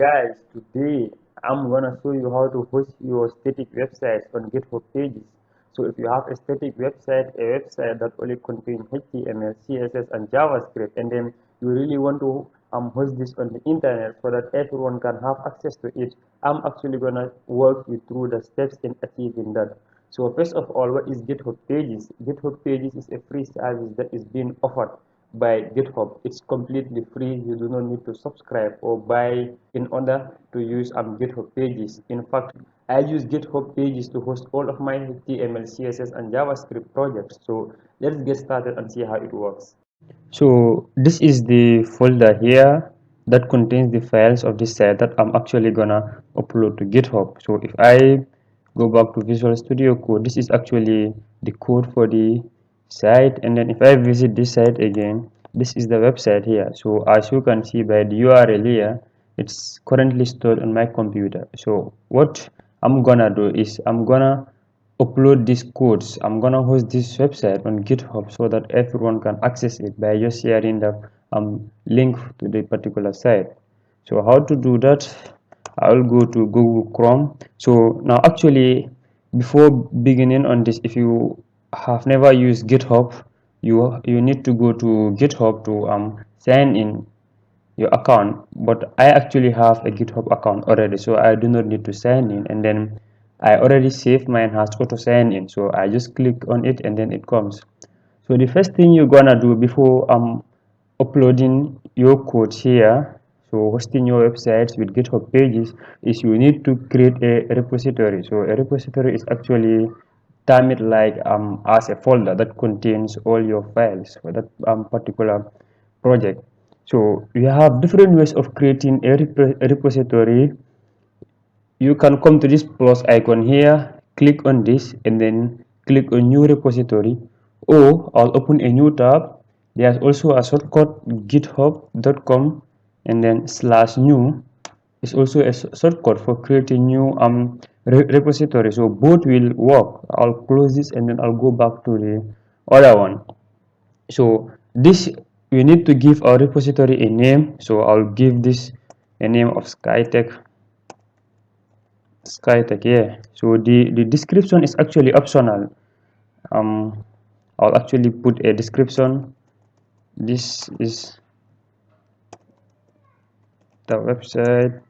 guys, today I'm gonna show you how to host your static websites on GitHub pages. So if you have a static website, a website that only contains HTML, CSS and JavaScript, and then you really want to host this on the internet so that everyone can have access to it, I'm actually gonna walk you through the steps in achieving that. So first of all, what is GitHub pages? GitHub pages is a free service that is being offered by GitHub. It's completely free. You do not need to subscribe or buy in order to use GitHub pages. In fact, I use GitHub pages to host all of my HTML, CSS, and JavaScript projects. So let's get started and see how it works. So this is the folder here that contains the files of this site that I'm actually gonna upload to GitHub. So if I go back to Visual Studio Code, this is actually the code for the site, and then if I visit this site again, this is the website here. So as you can see by the URL here, it's currently stored on my computer. So what I'm gonna do is I'm gonna upload these codes. I'm gonna host this website on GitHub so that everyone can access it by just sharing the link to the particular site. So how to do that? I'll go to Google Chrome. So now actually, before beginning on this, if you have never used GitHub, you need to go to GitHub to sign in your account. But I actually have a GitHub account already, so I do not need to sign in. And then I already saved mine as auto sign in, so I just click on it and then it comes. So the first thing you're gonna do before uploading your code here, so hosting your websites with GitHub pages, is you need to create a repository. So a repository is actually term it like as a folder that contains all your files for that particular project. So you have different ways of creating a repository. You can come to this plus icon here, click on this, and then click on new repository, or I'll open a new tab. There's also a shortcut github.com and then slash new is also a shortcut for creating new repository. So both will work. I'll close this and then I'll go back to the other one. So this, we need to give our repository a name. So I'll give this a name of Skytech. Yeah. So the description is actually optional. um I'll actually put a description. This is the website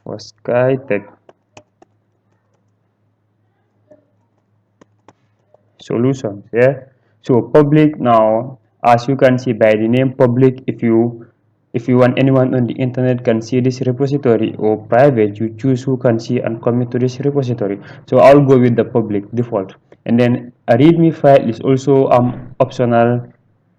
for Skytech solutions. Yeah. So public, now as you can see by the name public, if you want anyone on the internet can see this repository, or private, you choose who can see and commit to this repository. So I'll go with the public default. And then a readme file is also optional.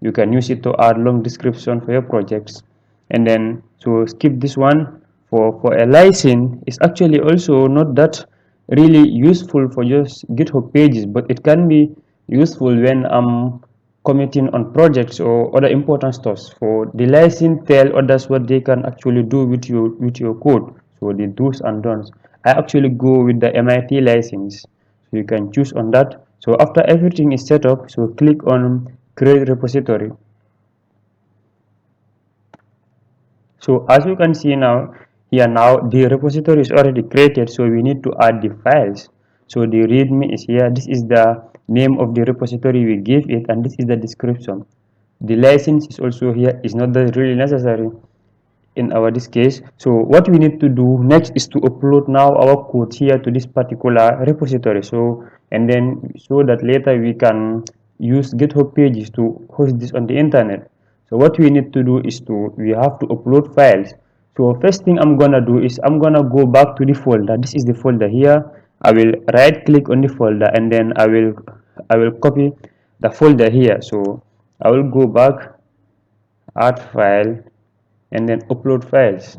You can use it to add long description for your projects. And then so skip this one. For a license, it's actually also not that really useful for just GitHub pages, but it can be useful when committing on projects or other important stuff. For the license, tell others what they can actually do with your code. So the do's and don'ts. I actually go with the MIT license. So you can choose on that. So after everything is set up, so click on create repository. So as you can see now, here now the repository is already created, so we need to add the files. So the readme is here. This is the name of the repository we give it, and this is the description. The license is also here. It's not that really necessary in our this case. So what we need to do next is to upload now our code here to this particular repository. So and then so that later we can use GitHub pages to host this on the internet. So what we need to do is we have to upload files. So first thing I'm gonna do is I'm gonna go back to the folder. This is the folder here. I will right click on the folder and then I will copy the folder here. So I will go back, add file, and then upload files.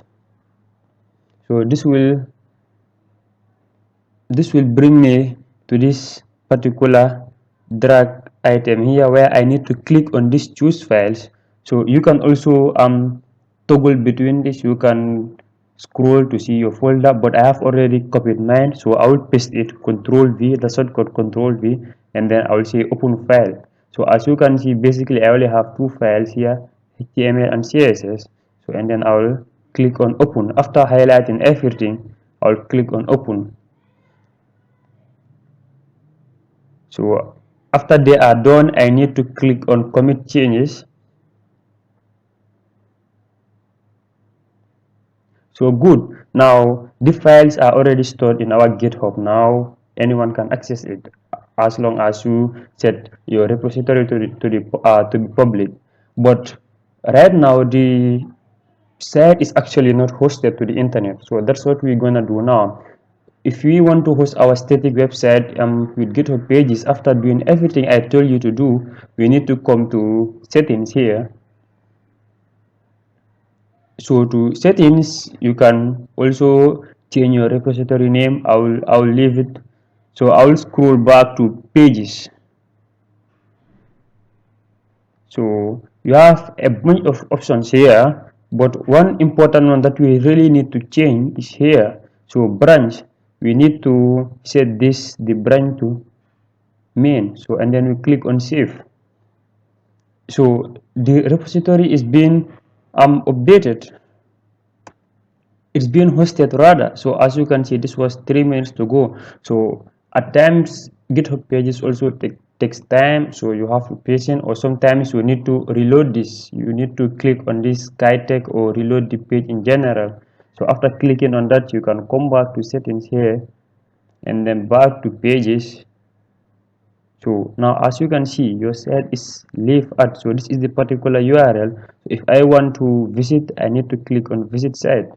So this will bring me to this particular drag item here where I need to click on this choose files. So you can also toggle between this. You can scroll to see your folder, but I have already copied mine, so I will paste it, control V, the shortcut control V, and then I will say open file. So as you can see, basically I only have two files here, HTML and CSS. So and then I will click on open. After highlighting everything, I'll click on open. So after they are done, I need to click on commit changes. So good. Now the files are already stored in our GitHub. Now anyone can access it as long as you set your repository to be public. But right now the site is actually not hosted to the internet. So that's what we're gonna do now. If we want to host our static website with GitHub pages, after doing everything I told you to do, we need to come to settings here. So to settings, you can also change your repository name. I will leave it. So I will scroll back to pages. So you have a bunch of options here, but one important one that we really need to change is here. So branch, we need to set this the branch to main. So and then we click on save. So the repository is being updated. It's being hosted rather. So as you can see, this was 3 minutes to go. So at times GitHub pages also takes time, so you have to be patient, or sometimes you need to reload this. You need to click on this SkyTech or reload the page in general. So after clicking on that, you can come back to settings here and then back to pages. So now as you can see, your site is live at, so this is the particular URL. So if I want to visit, I need to click on visit site.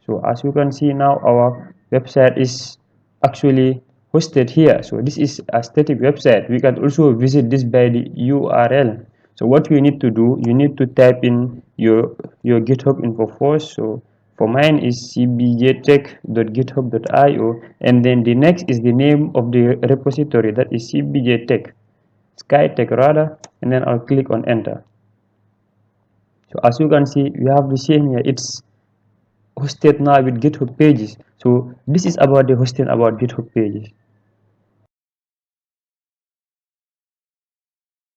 So as you can see now, our website is actually hosted here. So this is a static website. We can also visit this by the URL. So what you need to do, you need to type in your GitHub info first. So for mine is cbjtech.github.io, and then the next is the name of the repository, that is cbjtech, skytech rather, and then I'll click on enter. So as you can see, we have the same here. It's hosted now with GitHub pages. So this is about the hosting about GitHub pages.